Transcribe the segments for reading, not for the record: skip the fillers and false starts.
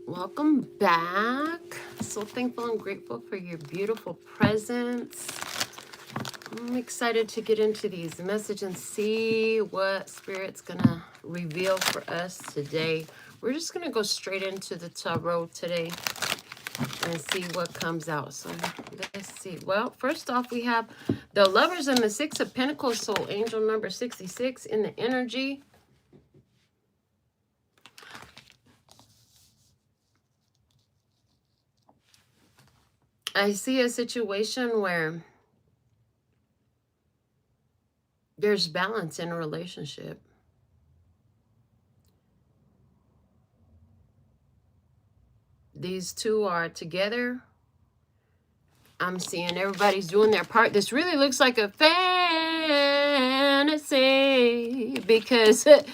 Welcome back. So thankful and grateful for your beautiful presence. I'm excited to get into these messages and see what Spirit's gonna reveal for us today. We're just gonna go straight into the tarot today and see what comes out. So let's see. Well, first off, we have the Lovers and the Six of Pentacles, soul angel number 66 in the energy. I see a situation where there's balance in a relationship. These two are together. I'm seeing everybody's doing their part. This really looks like a fantasy because it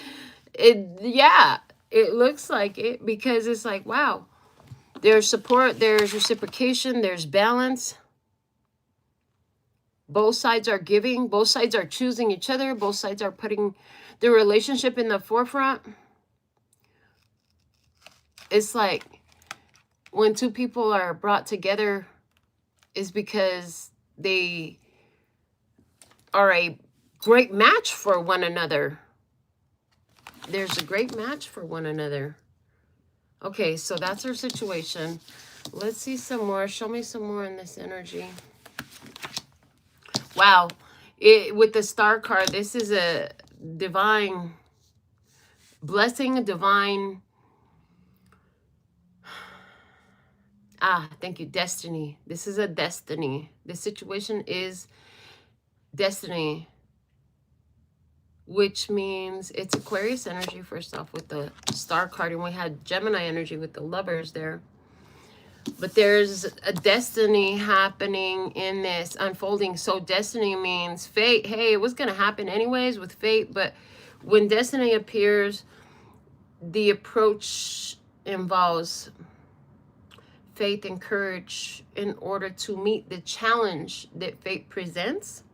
looks like it because it's like, wow, there's support, there's reciprocation, there's balance. Both sides are giving, both sides are choosing each other, both sides are putting the relationship in the forefront. It's like when two people are brought together is because they are a great match for one another. There's a great match for one another. Okay, so that's our situation. Let's see some more. Show me some more in this energy. Wow. With the star card, this is a divine blessing, a divine... thank you. Destiny. This is a destiny. This situation is destiny, which means it's Aquarius energy, first off, with the star card. And we had Gemini energy with the Lovers there. But there's a destiny happening in this unfolding. So destiny means fate. Hey, it was going to happen anyways with fate. But when destiny appears, the approach involves faith and courage in order to meet the challenge that fate presents.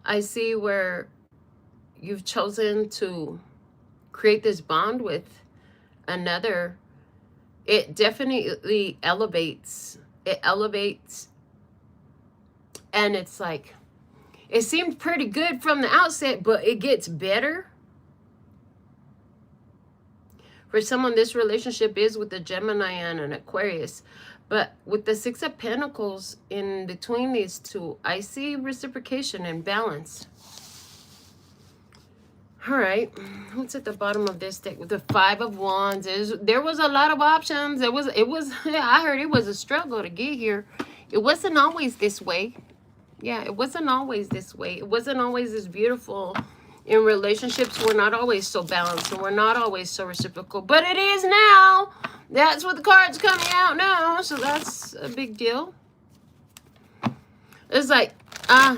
I see where you've chosen to create this bond with another. It definitely elevates. It elevates. And it's like, it seemed pretty good from the outset, but it gets better. For someone, this relationship is with a Gemini and an Aquarius. But with the Six of Pentacles in between these two, I see reciprocation and balance. All right, what's at the bottom of this deck with the Five of Wands? There was a lot of options. It was. I heard it was a struggle to get here. It wasn't always this way. Yeah, it wasn't always this way. It wasn't always this beautiful. In relationships, we're not always so balanced and we're not always so reciprocal, but it is now. That's what the card's coming out now, so that's a big deal. It's like,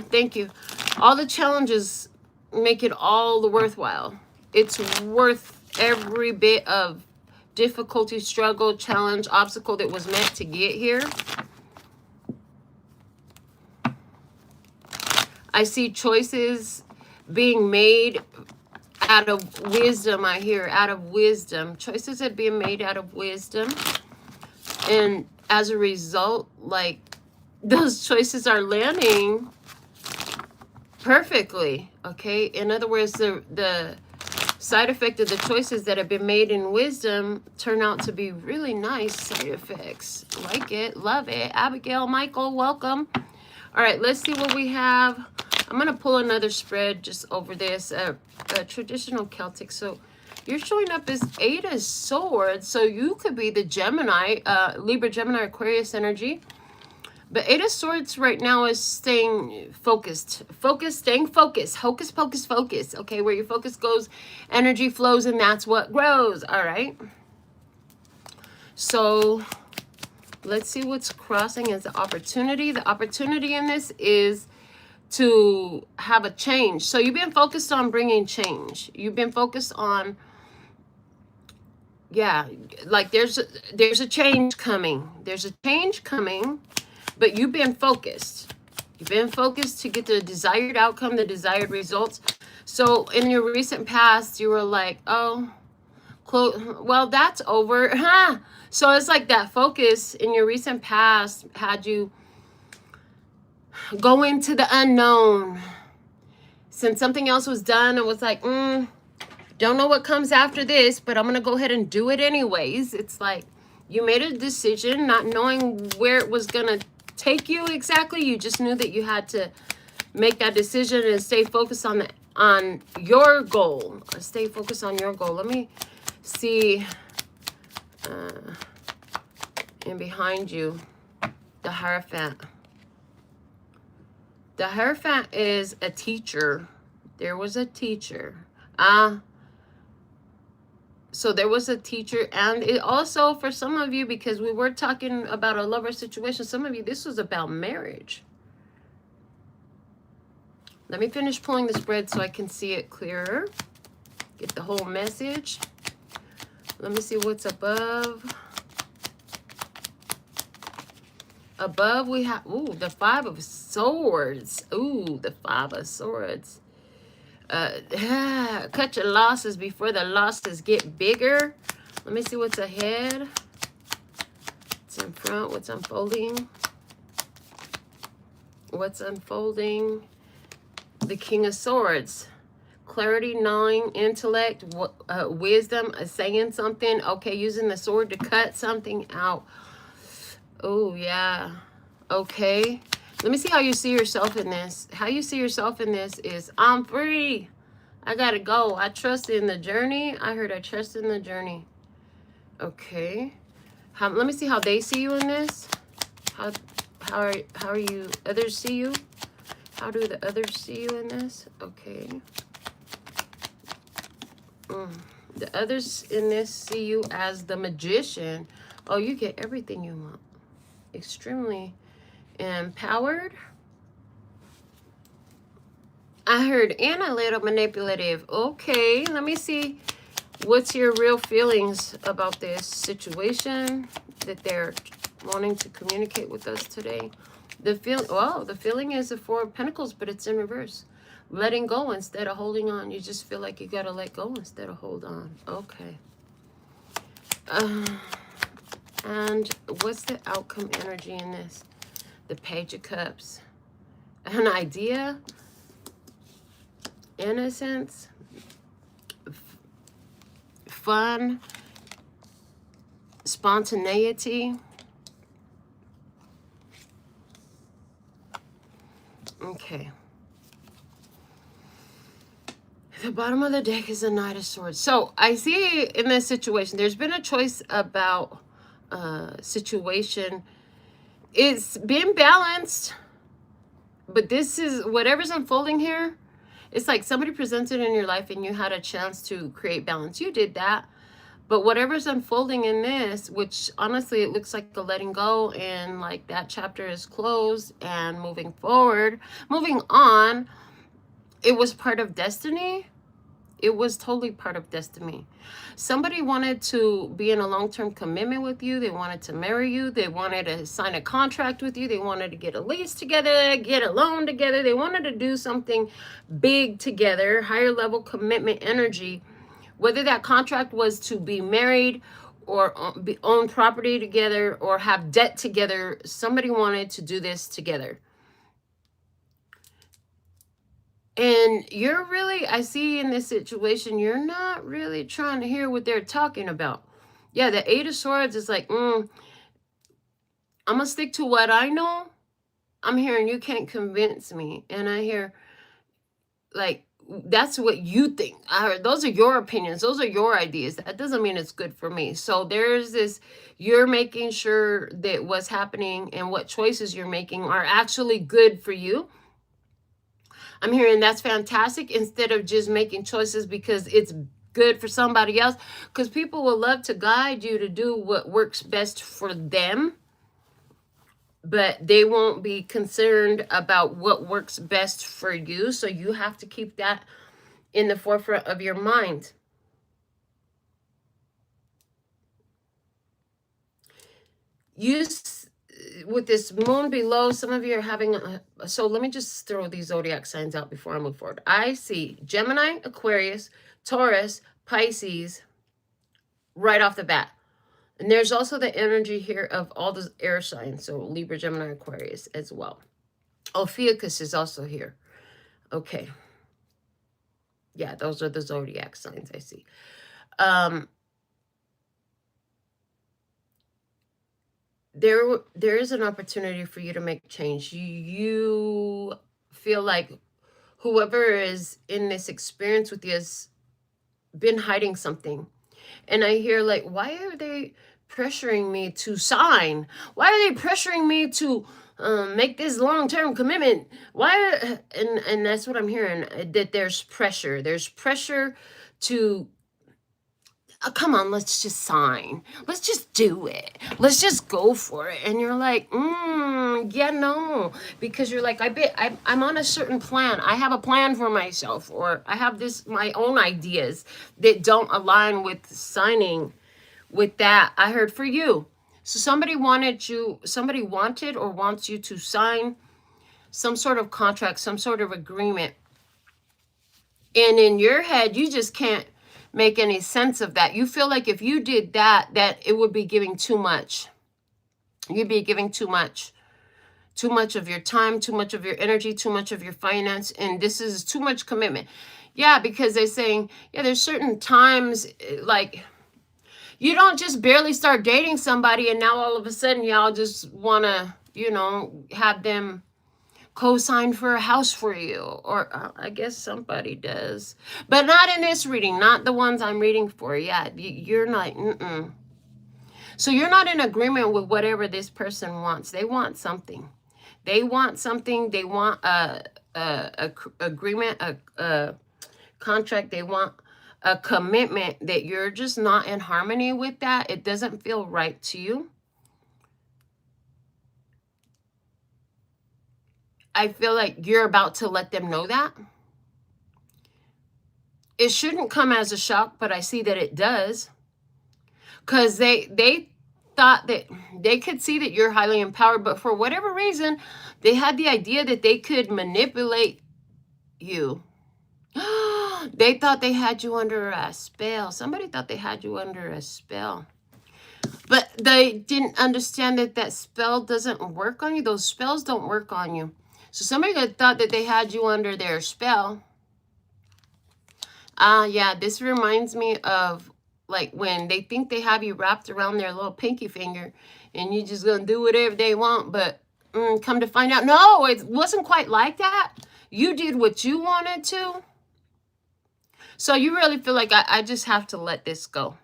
thank you. All the challenges make it all the worthwhile. It's worth every bit of difficulty, struggle, challenge, obstacle that was meant to get here. I see choices being made out of wisdom. I hear out of wisdom. Choices are being made out of wisdom. And as a result, like, those choices are landing perfectly. Okay. In other words, the side effect of the choices that have been made in wisdom turn out to be really nice side effects. Like it. Love it. Abigail, Michael, welcome. All right. Let's see what we have. I'm going to pull another spread just over this, a traditional Celtic. So you're showing up as Eight of Swords. So you could be the Gemini, Libra, Gemini, Aquarius energy. But Eight of Swords right now is staying focused. Staying focused. Hocus pocus focus. Okay, where your focus goes, energy flows, and that's what grows. All right. So let's see what's crossing as the opportunity. The opportunity in this is to have a change. So you've been focused on bringing change. You've been focused on, like there's a change coming. There's a change coming, but you've been focused. You've been focused to get the desired outcome, the desired results. So in your recent past, you were like, oh, well, that's over. Huh? So it's like that focus in your recent past had you go into the unknown. Since something else was done, it was like, don't know what comes after this, but I'm going to go ahead and do it anyways. It's like you made a decision not knowing where it was going to take you exactly. You just knew that you had to make that decision and stay focused on your goal. Stay focused on your goal. Let me see and behind you, the Hierophant. The Hierophant is a teacher. There was a teacher. So there was a teacher, and it also, for some of you, because we were talking about a lover situation, some of you, this was about marriage. Let me finish pulling the spread so I can see it clearer. Get the whole message. Let me see what's above. Above we have, the Five of Swords. The Five of Swords. Cut your losses before the losses get bigger. Let me see what's ahead. What's in front? What's unfolding? What's unfolding? The King of Swords. Clarity, knowing, intellect, wisdom, saying something. Okay, using the sword to cut something out. Oh, yeah. Okay. Let me see how you see yourself in this. How you see yourself in this is, I'm free. I gotta go. I trust in the journey. I heard I trust in the journey. Okay. Let me see how they see you in this. How are you, others see you? How do the others see you in this? Okay. The others in this see you as the Magician. Oh, you get everything you want. Extremely empowered. I heard, and a little manipulative. Okay, let me see. What's your real feelings about this situation that they're wanting to communicate with us today? The feeling is the Four of Pentacles, but it's in reverse. Letting go instead of holding on. You just feel like you got to let go instead of hold on. Okay. And what's the outcome energy in this? The Page of Cups. An idea. Innocence. Fun. Spontaneity. Okay. The bottom of the deck is the Knight of Swords. So I see in this situation, there's been a choice about situation. It's been balanced, but this is whatever's unfolding here. It's like somebody presented in your life and you had a chance to create balance. You did that. But whatever's unfolding in this, which honestly it looks like a letting go, and like that chapter is closed and moving forward, moving on, it was part of destiny. It was totally part of destiny. Somebody wanted to be in a long-term commitment with you. They wanted to marry you. They wanted to sign a contract with you. They wanted to get a lease together, get a loan together. They wanted to do something big together, higher level commitment energy. Whether that contract was to be married or own property together or have debt together, somebody wanted to do this together. And you're really, I see in this situation, you're not really trying to hear what they're talking about. Yeah, the Eight of Swords is like, I'm going to stick to what I know. I'm hearing you can't convince me. And I hear, like, that's what you think. I heard, those are your opinions. Those are your ideas. That doesn't mean it's good for me. So there's this, you're making sure that what's happening and what choices you're making are actually good for you. I'm hearing that's fantastic, instead of just making choices because it's good for somebody else. Because people will love to guide you to do what works best for them, but they won't be concerned about what works best for you. So you have to keep that in the forefront of your mind. with this moon below, some of you are having so let me just throw these zodiac signs out before I move forward. I see Gemini, Aquarius, Taurus, Pisces right off the bat. And there's also the energy here of all the air signs, so Libra, Gemini, Aquarius as well. HOCUS is also here. Okay. Yeah, those are the zodiac signs I see. There is an opportunity for you to make change. You feel like whoever is in this experience with you has been hiding something. And I hear like, why are they pressuring me to sign? Why are they pressuring me to make this long-term commitment? Why? And that's what I'm hearing, that there's pressure. There's pressure to, oh, come on, let's just sign. Let's just do it. Let's just go for it. And you're like, yeah, no. Because you're like, I'm on a certain plan. I have a plan for myself. Or I have my own ideas that don't align with signing with that. I heard for you. So somebody wanted or wants you to sign some sort of contract, some sort of agreement. And in your head, you just can't make any sense of that. You feel like if you did that it would be giving too much. You'd be giving too much of your time, too much of your energy, too much of your finance, and this is too much commitment. Yeah, because they're saying, yeah, there's certain times, like, you don't just barely start dating somebody and now all of a sudden y'all just want to, have them co-sign for a house for you. Or I guess somebody does. But not in this reading, not the ones I'm reading for. Yeah, you're not, So you're not in agreement with whatever this person wants. They want something. They want something. They want a agreement, a contract. They want a commitment that you're just not in harmony with that. It doesn't feel right to you. I feel like you're about to let them know that. It shouldn't come as a shock, but I see that it does. Because they thought that they could see that you're highly empowered, but for whatever reason, they had the idea that they could manipulate you. They thought they had you under a spell. Somebody thought they had you under a spell. But they didn't understand that spell doesn't work on you. Those spells don't work on you. So somebody thought that they had you under their spell. Yeah, this reminds me of like when they think they have you wrapped around their little pinky finger and you're just going to do whatever they want. But come to find out, no, it wasn't quite like that. You did what you wanted to. So you really feel like I just have to let this go.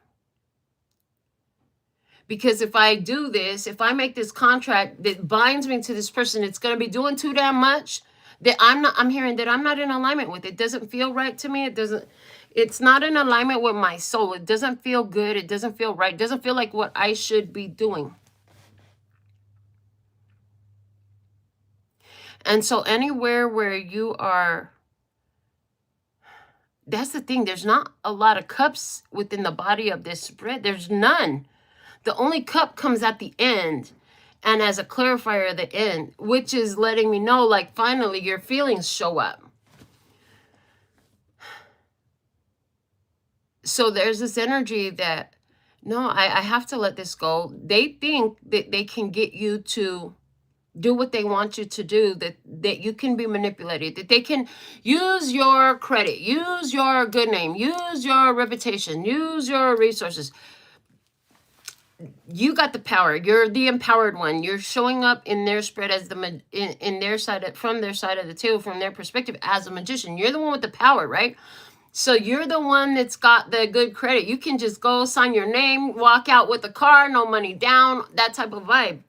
Because if I do this, if I make this contract that binds me to this person, it's going to be doing too damn much that I'm hearing that I'm not in alignment with. It doesn't feel right to me. It's not in alignment with my soul. It doesn't feel good. It doesn't feel right. It doesn't feel like what I should be doing. And so anywhere where you are, that's the thing. There's not a lot of cups within the body of this spread. There's none. The only cup comes at the end and as a clarifier at the end, which is letting me know, like, finally your feelings show up. So there's this energy that, no, I have to let this go. They think that they can get you to do what they want you to do, that you can be manipulated, that they can use your credit, use your good name, use your reputation, use your resources. You got the power. You're the empowered one. You're showing up in their spread as in their side, from their side of the table, from their perspective as a magician. You're the one with the power, right? So you're the one that's got the good credit. You can just go sign your name, walk out with a car, no money down, that type of vibe.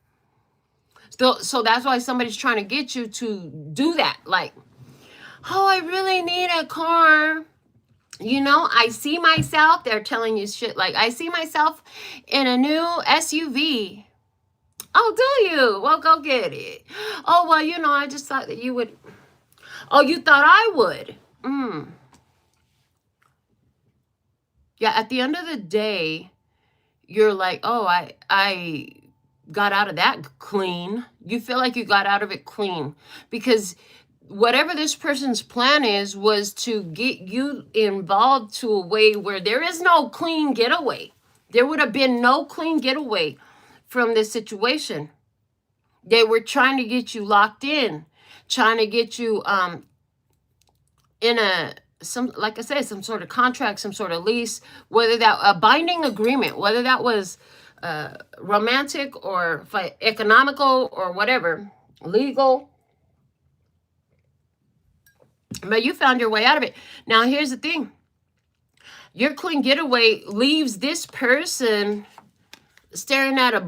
So that's why somebody's trying to get you to do that. Like, oh, I really need a car. I see myself, they're telling you shit like, I see myself in a new SUV. Oh, do you? Well, go get it. Oh, well, I just thought that you would. Oh, you thought I would. Yeah, at the end of the day, you're like, oh, got out of that clean. You feel like you got out of it clean because whatever this person's plan is was to get you involved to a way where there is no clean getaway. There would have been no clean getaway from this situation. They were trying to get you locked in, trying to get you in like I said, some sort of contract, some sort of lease, whether that a binding agreement, whether that was romantic or economical or whatever, legal. But you found your way out of it. Now, here's the thing. Your clean getaway leaves this person staring at a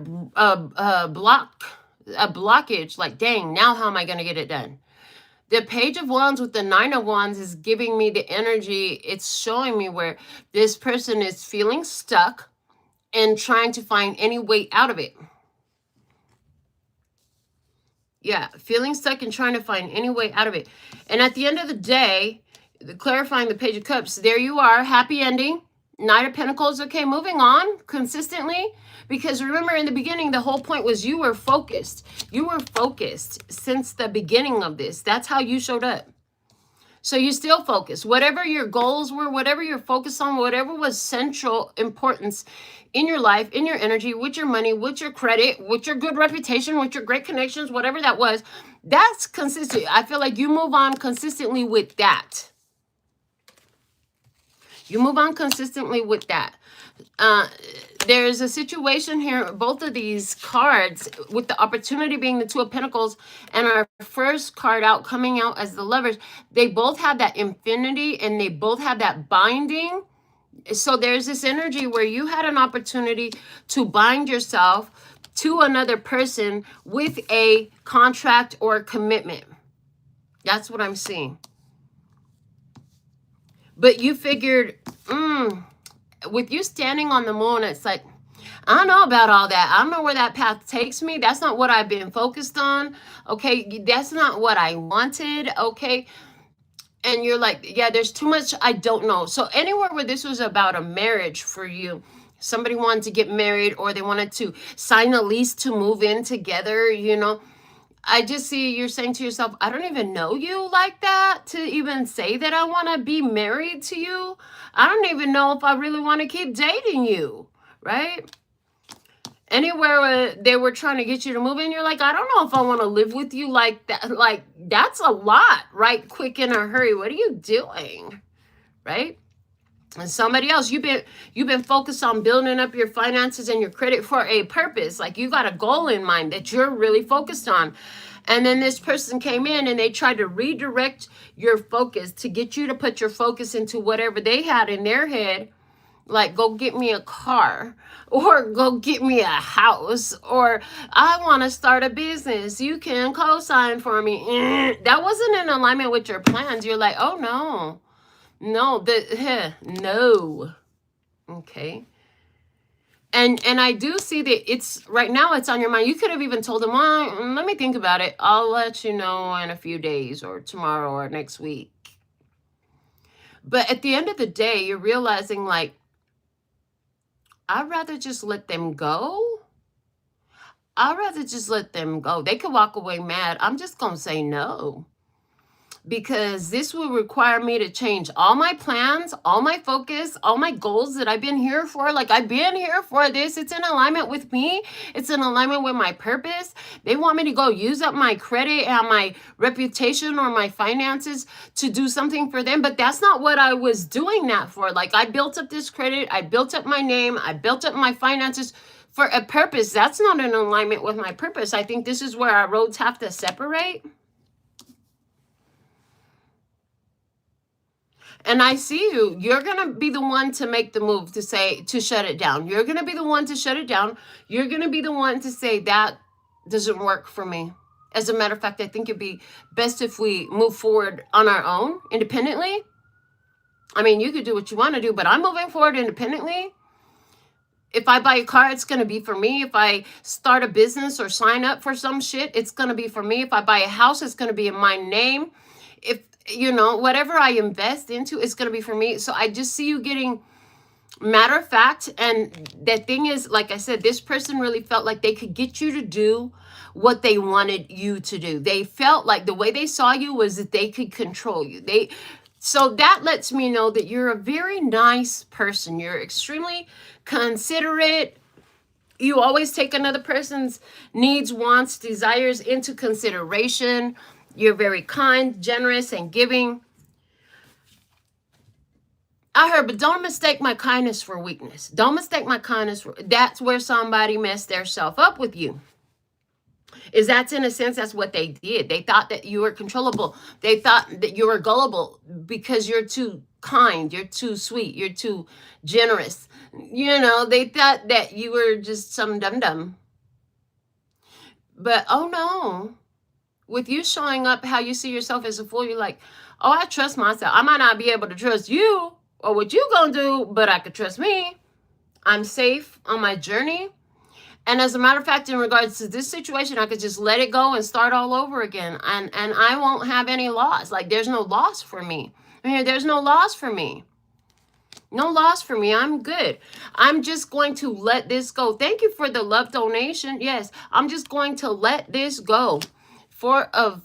blockage. Like, dang, now how am I going to get it done? The Page of Wands with the 9 of Wands is giving me the energy. It's showing me where this person is feeling stuck and trying to find any way out of it. Yeah, feeling stuck and trying to find any way out of it. And at the end of the day, clarifying the Page of Cups, there you are, happy ending. Knight of Pentacles, okay, moving on consistently. Because remember in the beginning, the whole point was you were focused. You were focused since the beginning of this. That's how you showed up. So you still focus. Whatever your goals were, whatever you're focused on, whatever was central importance in your life, in your energy, with your money, with your credit, with your good reputation, with your great connections, whatever that was, that's consistent. I feel like you move on consistently with that. You move on consistently with that. There's a situation here, both of these cards, with the opportunity being the Two of Pentacles and our first card out coming out as the Lovers, they both have that infinity and they both have that binding. So there's this energy where you had an opportunity to bind yourself to another person with a contract or a commitment. That's what I'm seeing. But you figured, with you standing on the moon, it's like, I don't know about all that. I don't know where that path takes me. That's not what I've been focused on. Okay, that's not what I wanted. Okay. And you're like, yeah, there's too much I don't know. So anywhere where this was about a marriage for you, somebody wanted to get married or they wanted to sign a lease to move in together, you know, I just see you're saying to yourself, I don't even know you like that to even say that I want to be married to you. I don't even know if I really want to keep dating you, right? Anywhere where they were trying to get you to move in, you're like, I don't know if I want to live with you like that. Like, that's a lot, right? Quick, in a hurry. What are you doing, right? And somebody else, you've been focused on building up your finances and your credit for a purpose. Like, you got a goal in mind that you're really focused on. And then this person came in and they tried to redirect your focus to get you to put your focus into whatever they had in their head. Like, go get me a car, or go get me a house, or I want to start a business. You can co-sign for me. That wasn't in alignment with your plans. You're like, oh, no. No, no. Okay. And I do see that it's right now it's on your mind. You could have even told them, well, let me think about it. I'll let you know in a few days or tomorrow or next week. But at the end of the day, you're realizing, like, I'd rather just let them go. I'd rather just let them go. They could walk away mad. I'm just going to say no. Because this will require me to change all my plans, all my focus, all my goals that I've been here for. Like, I've been here for this. It's in alignment with me. It's in alignment with my purpose. They want me to go use up my credit and my reputation or my finances to do something for them. But that's not what I was doing that for. Like, I built up this credit. I built up my name. I built up my finances for a purpose. That's not in alignment with my purpose. I think this is where our roads have to separate. And I see you. You're going to be the one to make the move to say, to shut it down. You're going to be the one to shut it down. You're going to be the one to say, that doesn't work for me. As a matter of fact, I think it'd be best if we move forward on our own, independently. I mean, you could do what you want to do, but I'm moving forward independently. If I buy a car, it's going to be for me. If I start a business or sign up for some shit, it's going to be for me. If I buy a house, it's going to be in my name. If, you know, whatever I invest into, it's going to be for me. So I just see you getting Matter of fact, and the thing is, like I said, this person really felt like they could get you to do what they wanted you to do. They felt like the way they saw you was that they could control you. So that lets me know that you're a very nice person. You're extremely considerate. You always take another person's needs, wants, desires into consideration. You're very kind, generous, and giving. I heard, but don't mistake my kindness for weakness. Don't mistake my kindness for, that's where somebody messed their self up with you. Is that's in a sense, that's what they did. They thought that you were controllable. They thought that you were gullible because you're too kind, you're too sweet, you're too generous. You know, they thought that you were just some dum-dum. But oh no, with you showing up how you see yourself as a fool, you're like, oh, I trust myself. I might not be able to trust you or what you gonna do, but I could trust me. I'm safe on my journey. And as a matter of fact, in regards to this situation, I could just let it go and start all over again. And I won't have any loss. Like, there's no loss for me. I mean, there's no loss for me. No loss for me. I'm good. I'm just going to let this go. Thank you for the love donation. Yes, I'm just going to let this go. Four of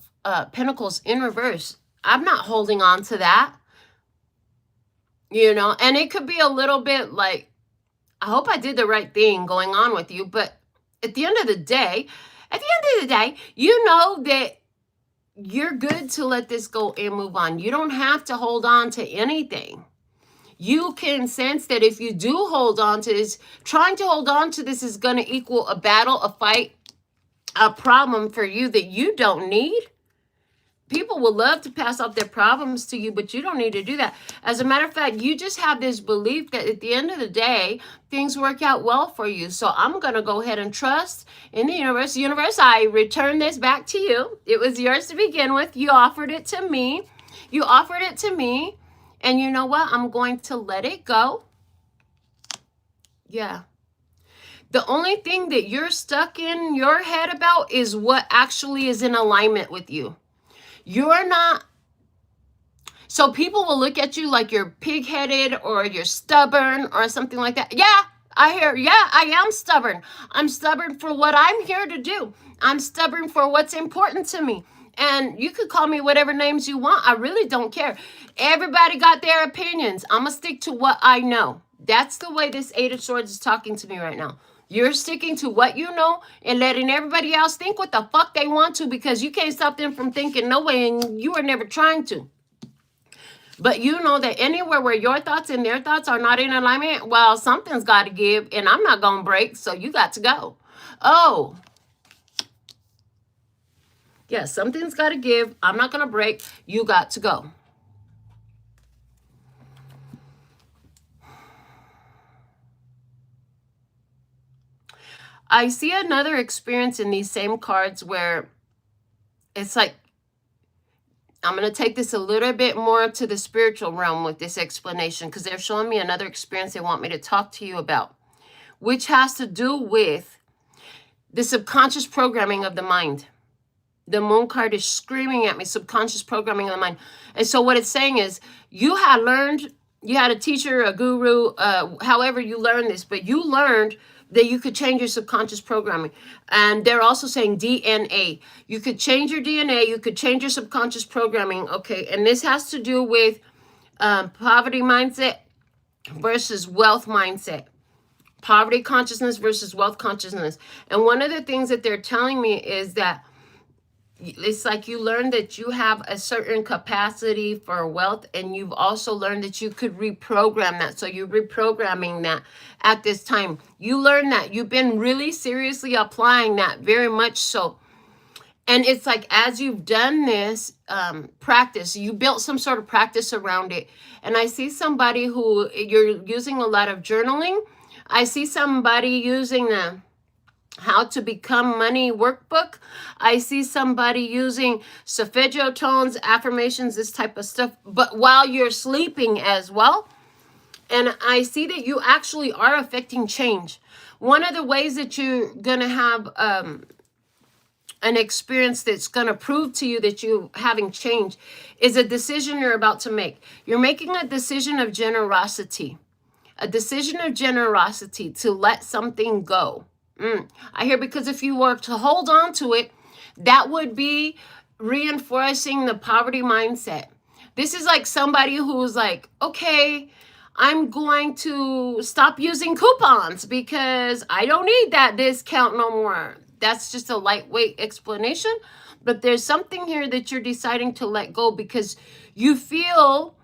Pentacles in reverse. I'm not holding on to that. You know, and it could be a little bit like, I hope I did the right thing going on with you. But at the end of the day, you know that you're good to let this go and move on. You don't have to hold on to anything. You can sense that if you do hold on to this, trying to hold on to this is going to equal a battle, a fight, a problem for you that you don't need. People will love to pass off their problems to you, but you don't need to do that. As a matter of fact, you just have this belief that at the end of the day, things work out well for you. So I'm going to go ahead and trust in the universe. Universe, I return this back to you. It was yours to begin with. You offered it to me. You offered it to me. And you know what? I'm going to let it go. Yeah. The only thing that you're stuck in your head about is what actually is in alignment with you. You're not. So people will look at you like you're pig-headed or you're stubborn or something like that. Yeah, I hear. Yeah, I am stubborn. I'm stubborn for what I'm here to do. I'm stubborn for what's important to me. And you could call me whatever names you want. I really don't care. Everybody got their opinions. I'm going to stick to what I know. That's the way this Eight of Swords is talking to me right now. You're sticking to what you know and letting everybody else think what the fuck they want to, because you can't stop them from thinking no way, and you are never trying to. But you know that anywhere where your thoughts and their thoughts are not in alignment, well, something's got to give, and I'm not going to break, so you got to go. Oh. Yeah, something's got to give. I'm not going to break. You got to go. I see another experience in these same cards where it's like, I'm going to take this a little bit more to the spiritual realm with this explanation, because they're showing me another experience they want me to talk to you about, which has to do with the subconscious programming of the mind. The Moon card is screaming at me, subconscious programming of the mind. And so what it's saying is, you had learned, you had a teacher, a guru, however you learned this, but you learned that you could change your subconscious programming. And they're also saying DNA. You could change your DNA. You could change your subconscious programming. Okay, and this has to do with poverty mindset versus wealth mindset. Poverty consciousness versus wealth consciousness. And one of the things that they're telling me is that it's like you learned that you have a certain capacity for wealth, and you've also learned that you could reprogram that. So you're reprogramming that at this time. You learned that. You've been really seriously applying that, very much so. And it's like, as you've done this practice, you built some sort of practice around it. And I see somebody who, you're using a lot of journaling. I see somebody using How to Become Money workbook. I see somebody using solfeggio tones, affirmations, this type of stuff, but while you're sleeping as well. And I see that you actually are affecting change. One of the ways that you're going to have an experience that's going to prove to you that you're having change is a decision you're about to make. You're making a decision of generosity. a decision of generosity to let something go. I hear, because if you were to hold on to it, that would be reinforcing the poverty mindset. This is like somebody who's like, okay, I'm going to stop using coupons because I don't need that discount no more. That's just a lightweight explanation. But there's something here that you're deciding to let go because you feel,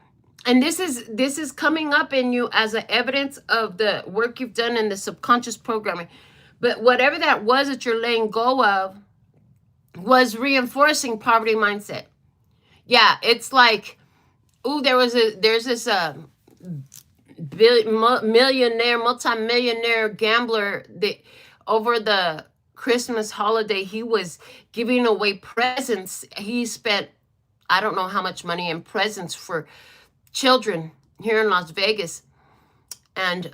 and this is coming up in you as an evidence of the work you've done in the subconscious programming. But whatever that was that you're letting go of was reinforcing poverty mindset. Yeah, it's like, ooh, there's this multimillionaire gambler that over the Christmas holiday, he was giving away presents. He spent, I don't know how much money in presents for children here in Las Vegas. And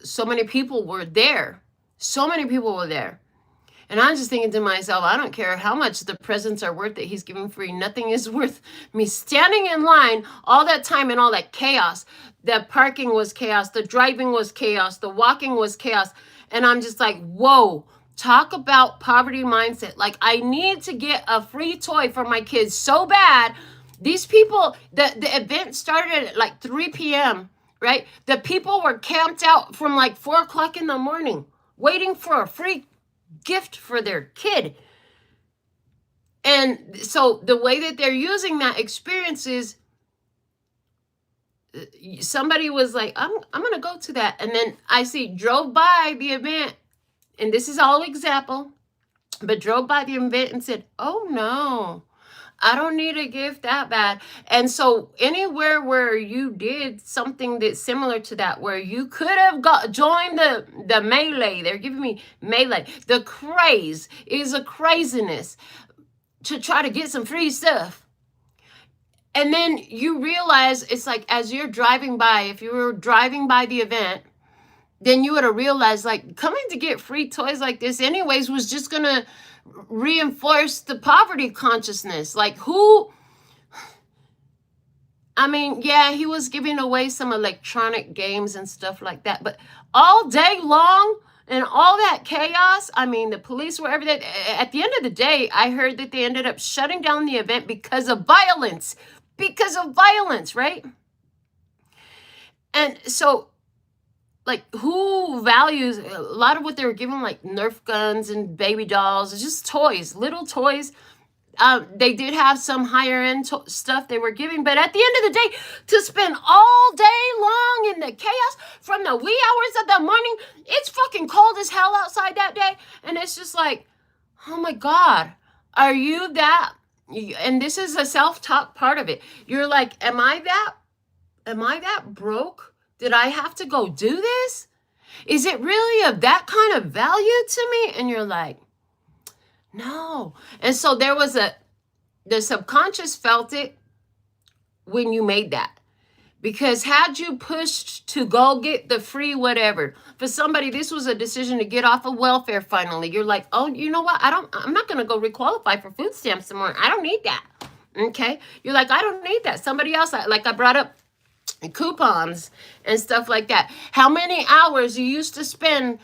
so many people were there. So many people were there. And I'm just thinking to myself, I don't care how much the presents are worth that he's giving free. Nothing is worth me standing in line all that time and all that chaos. The parking was chaos. The driving was chaos. The walking was chaos. And I'm just like, whoa, talk about poverty mindset. Like, I need to get a free toy for my kids so bad. These people, the event started at like 3 p.m., right? The people were camped out from like 4 o'clock in the morning waiting for a free gift for their kid. And so the way that they're using that experience is somebody was like, I'm going to go to that. And then I see drove by the event, and this is all example, but drove by the event and said, oh no, I don't need a gift that bad. And so anywhere where you did something that's similar to that, where you could have joined the melee, they're giving me melee. The craze is a craziness to try to get some free stuff. And then you realize it's like, as you're driving by, if you were driving by the event, then you would have realized like coming to get free toys like this anyways was just going to reinforce the poverty consciousness. Like, who, I mean, yeah, he was giving away some electronic games and stuff like that, but all day long and all that chaos, I mean, the police were everything. At the end of the day, I heard that they ended up shutting down the event because of violence, right? And so, like, who values a lot of what they were giving, like Nerf guns and baby dolls? It's just toys, little toys. They did have some higher end stuff they were giving, but at the end of the day, to spend all day long in the chaos from the wee hours of the morning, it's fucking cold as hell outside that day. And it's just like, oh my God, are you that? And this is a self-talk part of it. You're like, am I that broke? Did I have to go do this? Is it really of that kind of value to me? And you're like, no. And so there was the subconscious felt it when you made that. Because had you pushed to go get the free whatever, for somebody, this was a decision to get off of welfare finally. You're like, oh, you know what? I'm not going to go requalify for food stamps anymore. I don't need that. Okay? You're like, I don't need that. Somebody else, like I brought up, coupons and stuff like that. How many hours you used to spend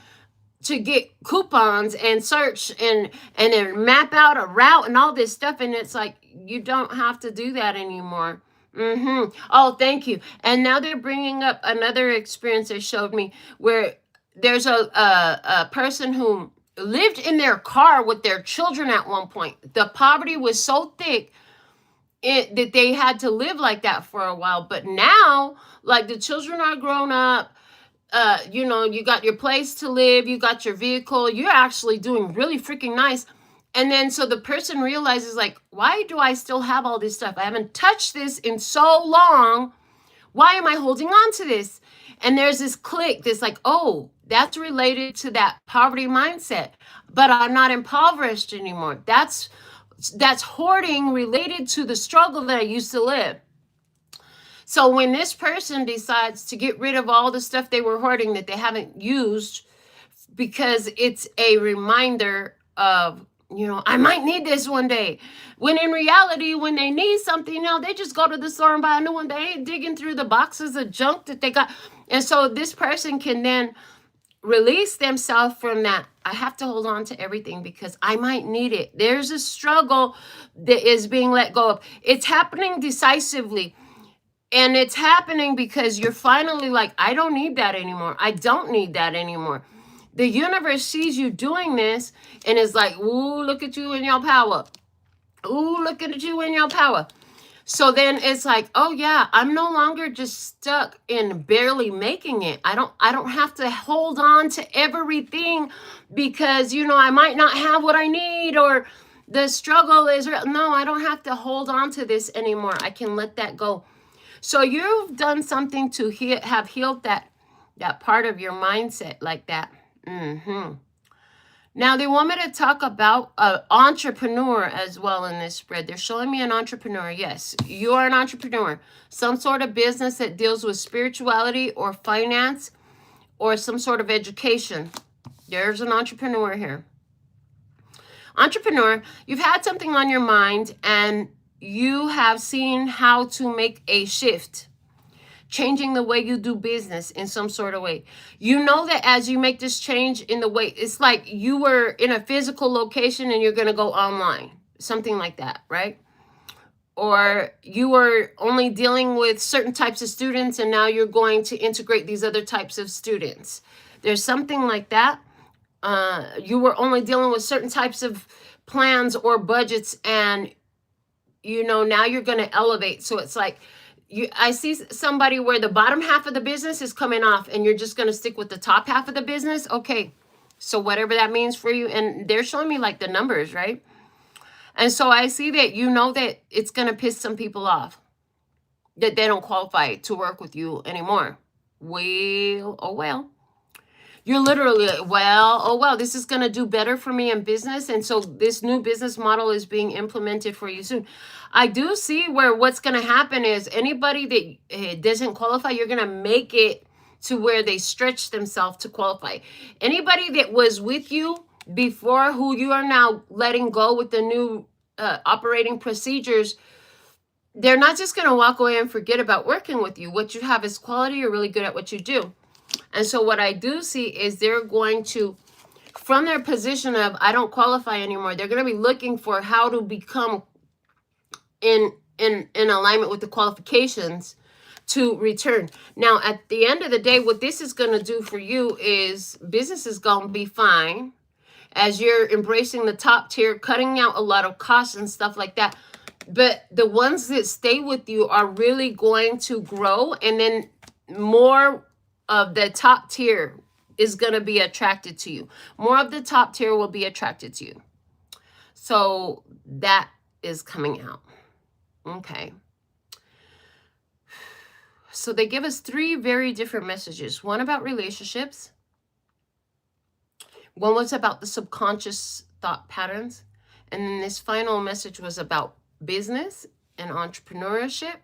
to get coupons and search and then map out a route and all this stuff, and it's like, you don't have to do that anymore. Oh, thank you. And now they're bringing up another experience they showed me where there's a person who lived in their car with their children at one point. The poverty was so thick that they had to live like that for a while. But now, like, the children are grown up, you got your place to live, you got your vehicle, you're actually doing really freaking nice. And then so the person realizes, like, why do I still have all this stuff? I haven't touched this in so long. Why am I holding on to this? And there's this click that's like, oh, that's related to that poverty mindset, but I'm not impoverished anymore. That's hoarding related to the struggle that I used to live. So when this person decides to get rid of all the stuff they were hoarding that they haven't used, because it's a reminder of You know, I might need this one day. When in reality, when they need something, you know, they just go to the store and buy a new one. They ain't digging through the boxes of junk that they got. And so this person can then release themselves from that. I have to hold on to everything because I might need it. There's a struggle that is being let go of. It's happening decisively. And it's happening because you're finally like, I don't need that anymore. I don't need that anymore. The universe sees you doing this and is like, ooh, look at you in your power. Ooh, look at you in your power. So then it's like, oh yeah, I'm no longer just stuck in barely making it. I don't have to hold on to everything because, you know, I might not have what I need or the struggle is real. No, I don't have to hold on to this anymore. I can let that go. So you've done something to have healed that part of your mindset like that. Now they want me to talk about an entrepreneur as well in this spread. They're showing me an entrepreneur. Yes, you are an entrepreneur. Some sort of business that deals with spirituality or finance or some sort of education. There's an entrepreneur here. Entrepreneur, you've had something on your mind and you have seen how to make a shift. Changing the way you do business in some sort of way. You know that as you make this change in the way, it's like you were in a physical location and you're going to go online. Something like that, right? Or you were only dealing with certain types of students and now you're going to integrate these other types of students. There's something like that. You were only dealing with certain types of plans or budgets and, you know, now you're going to elevate. So it's like, I see somebody where the bottom half of the business is coming off and you're just going to stick with the top half of the business. Okay, so whatever that means for you. And they're showing me like the numbers, right? And so I see that you know that it's going to piss some people off. That they don't qualify to work with you anymore. Well, oh well. You're literally like, well, oh well, this is going to do better for me in business. And so this new business model is being implemented for you soon. I do see where what's going to happen is anybody that doesn't qualify, you're going to make it to where they stretch themselves to qualify. Anybody that was with you before who you are now letting go with the new operating procedures, they're not just going to walk away and forget about working with you. What you have is quality. You're really good at what you do. And so what I do see is they're going to, from their position of I don't qualify anymore, they're going to be looking for how to become in alignment with the qualifications to return. Now, at the end of the day, what this is going to do for you is business is going to be fine as you're embracing the top tier, cutting out a lot of costs and stuff like that. But the ones that stay with you are really going to grow, and then more of the top tier is going to be attracted to you. More of the top tier will be attracted to you. So that is coming out. Okay. So they give us 3 very different messages. One about relationships. One was about the subconscious thought patterns. And then this final message was about business and entrepreneurship.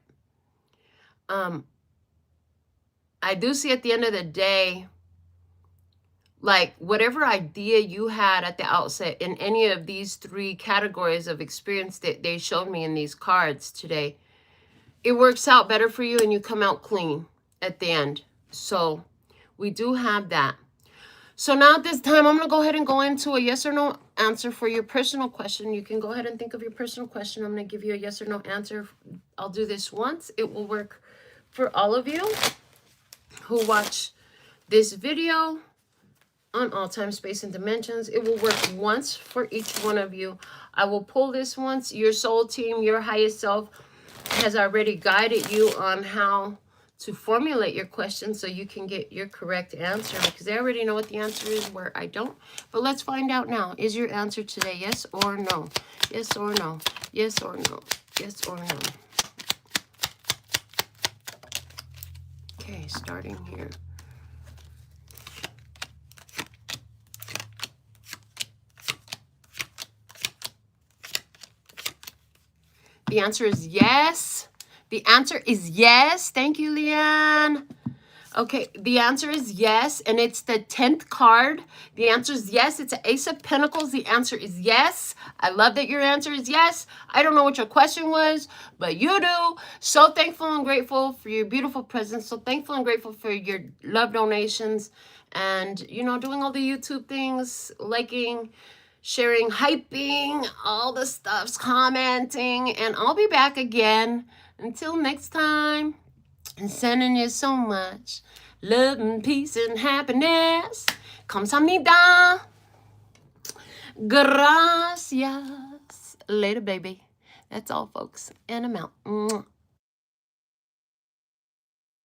I do see at the end of the day, like whatever idea you had at the outset in any of these 3 categories of experience that they showed me in these cards today, it works out better for you and you come out clean at the end. So we do have that. So now at this time, I'm going to go ahead and go into a yes or no answer for your personal question. You can go ahead and think of your personal question. I'm going to give you a yes or no answer. I'll do this once. It will work for all of you who watch this video on all time, space, and dimensions. It will work once for each one of you. I will pull this once. Your soul team, your highest self, has already guided you on how to formulate your question so you can get your correct answer, because I already know what the answer is where I don't. But let's find out now. Is your answer today yes or no? Yes or no? Yes or no? Yes or no? Okay, starting here. The answer is yes. The answer is yes. Thank you, Leanne. Okay, the answer is yes, and it's the 10th card. The answer is yes. It's an Ace of Pentacles. The answer is yes. I love that your answer is yes. I don't know what your question was, but you do. So thankful and grateful for your beautiful presence. So thankful and grateful for your love donations and, you know, doing all the YouTube things, liking, sharing, hyping, all the stuffs, commenting, and I'll be back again. Until next time. And sending you so much love and peace and happiness. Kamsahamnida. Gracias. Later, baby. That's all, folks. And I'm out. Mwah.